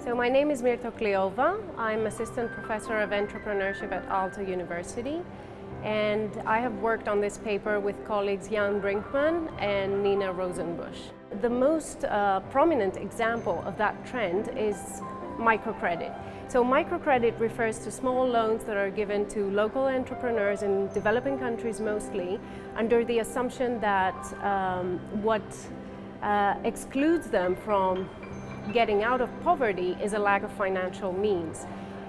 So my name is Myrto Chliova. I'm assistant professor of entrepreneurship at Aalto University, and I have worked on this paper with colleagues Jan Brinckmann and Nina Rosenbusch. The most prominent example of that trend is microcredit. So microcredit refers to small loans that are given to local entrepreneurs in developing countries mostly, under the assumption that what excludes them from getting out of poverty is a lack of financial means.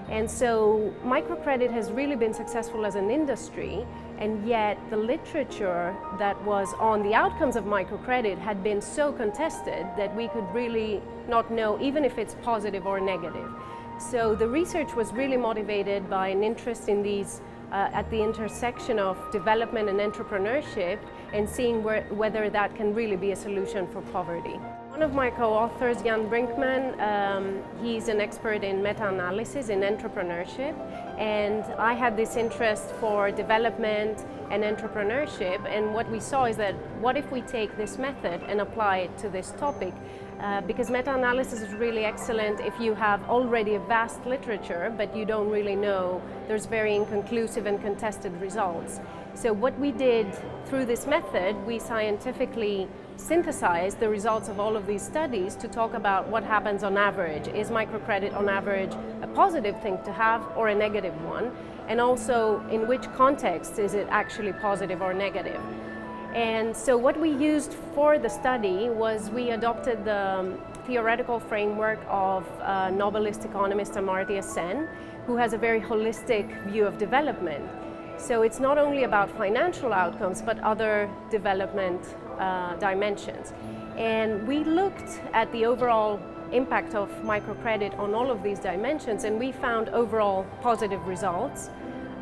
And so microcredit has really been successful as an industry, and yet the literature that was on the outcomes of microcredit had been so contested that we could really not know even if it's positive or negative. So the research was really motivated by an interest in these at the intersection of development and entrepreneurship, and seeing whether that can really be a solution for poverty. One of my co-authors, Jan Brinckmann, he's an expert in meta-analysis in entrepreneurship, and I had this interest for development and entrepreneurship, and what we saw is that what if we take this method and apply it to this topic? Because meta-analysis is really excellent if you have already a vast literature, but you don't really know, there's very inconclusive and contested results. So what we did through this method, we scientifically synthesized the results of all of these studies to talk about what happens on average. Is microcredit on average a positive thing to have or a negative one? And also, in which context is it actually positive or negative? And so what we used for the study was we adopted the theoretical framework of Nobelist economist Amartya Sen, who has a very holistic view of development. So it's not only about financial outcomes, but other development dimensions. And we looked at the overall impact of microcredit on all of these dimensions, and we found overall positive results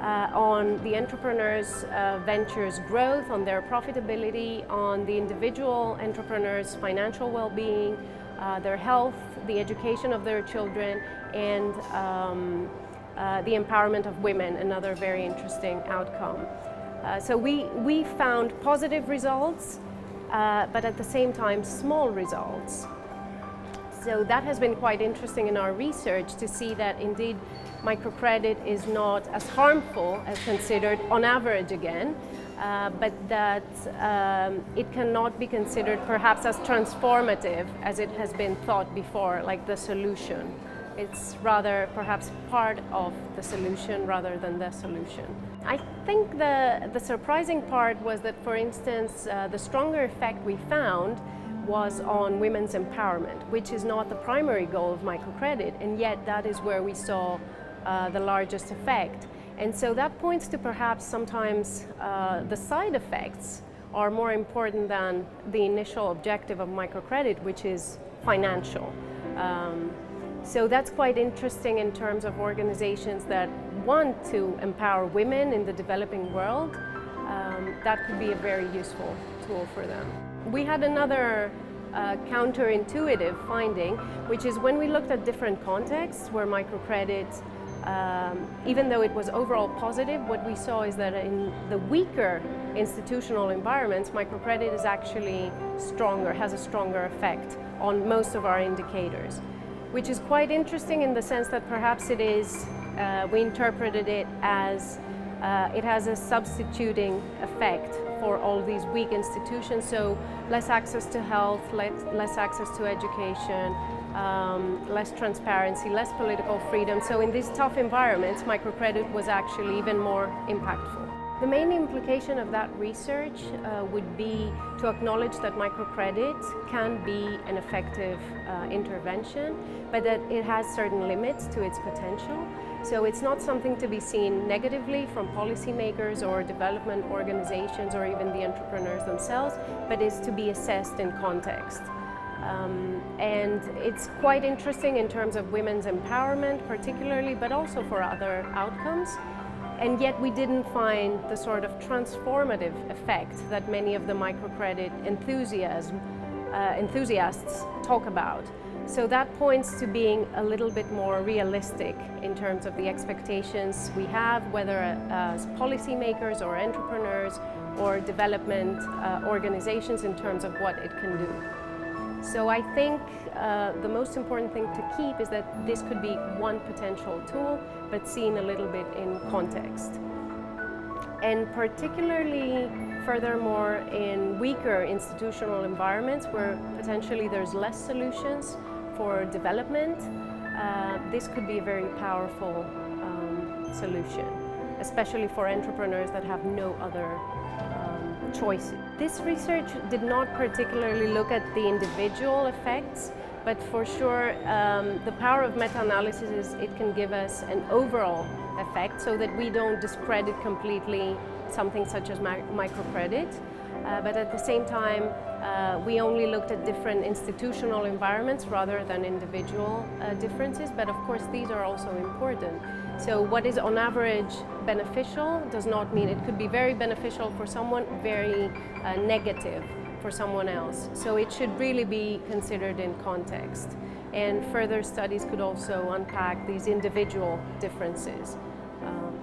on the entrepreneurs' ventures growth, on their profitability, on the individual entrepreneurs' financial well-being, their health, the education of their children, and the empowerment of women, another very interesting outcome. So we found positive results, but at the same time small results. So that has been quite interesting in our research to see that indeed microcredit is not as harmful as considered on average again, but that it cannot be considered perhaps as transformative as it has been thought before, like the solution. It's rather perhaps part of the solution rather than the solution. I think the surprising part was that, for instance, the stronger effect we found was on women's empowerment, which is not the primary goal of microcredit, and yet that is where we saw the largest effect. And so that points to perhaps sometimes the side effects are more important than the initial objective of microcredit, which is financial. So that's quite interesting in terms of organizations that want to empower women in the developing world. That could be a very useful tool for them. We had another counterintuitive finding, which is when we looked at different contexts where microcredit, even though it was overall positive, what we saw is that in the weaker institutional environments, microcredit is actually stronger, has a stronger effect on most of our indicators, which is quite interesting in the sense that perhaps it is, we interpreted it as it has a substituting effect for all these weak institutions, so less access to health, less access to education, less transparency, less political freedom. So in these tough environments, microcredit was actually even more impactful. The main implication of that research would be to acknowledge that microcredit can be an effective intervention, but that it has certain limits to its potential. So it's not something to be seen negatively from policymakers or development organizations or even the entrepreneurs themselves, but is to be assessed in context. And it's quite interesting in terms of women's empowerment particularly, but also for other outcomes. And yet we didn't find the sort of transformative effect that many of the microcredit enthusiasts talk about. So that points to being a little bit more realistic in terms of the expectations we have, whether as policymakers or entrepreneurs or development organizations, in terms of what it can do. So I think the most important thing to keep is that this could be one potential tool, but seen a little bit in context. And particularly, furthermore, in weaker institutional environments where potentially there's less solutions for development, this could be a very powerful solution, especially for entrepreneurs that have no other choices. This research did not particularly look at the individual effects, but for sure the power of meta-analysis is it can give us an overall effect so that we don't discredit completely something such as microcredit, but at the same time we only looked at different institutional environments rather than individual differences, but of course these are also important. So what is on average beneficial does not mean it could be very beneficial for someone, very negative for someone else. So it should really be considered in context. And further studies could also unpack these individual differences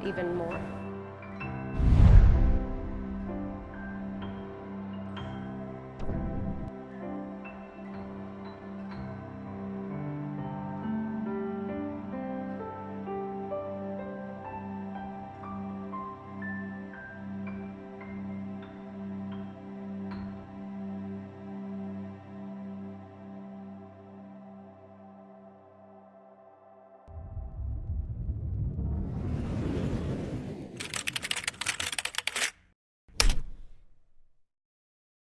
even more.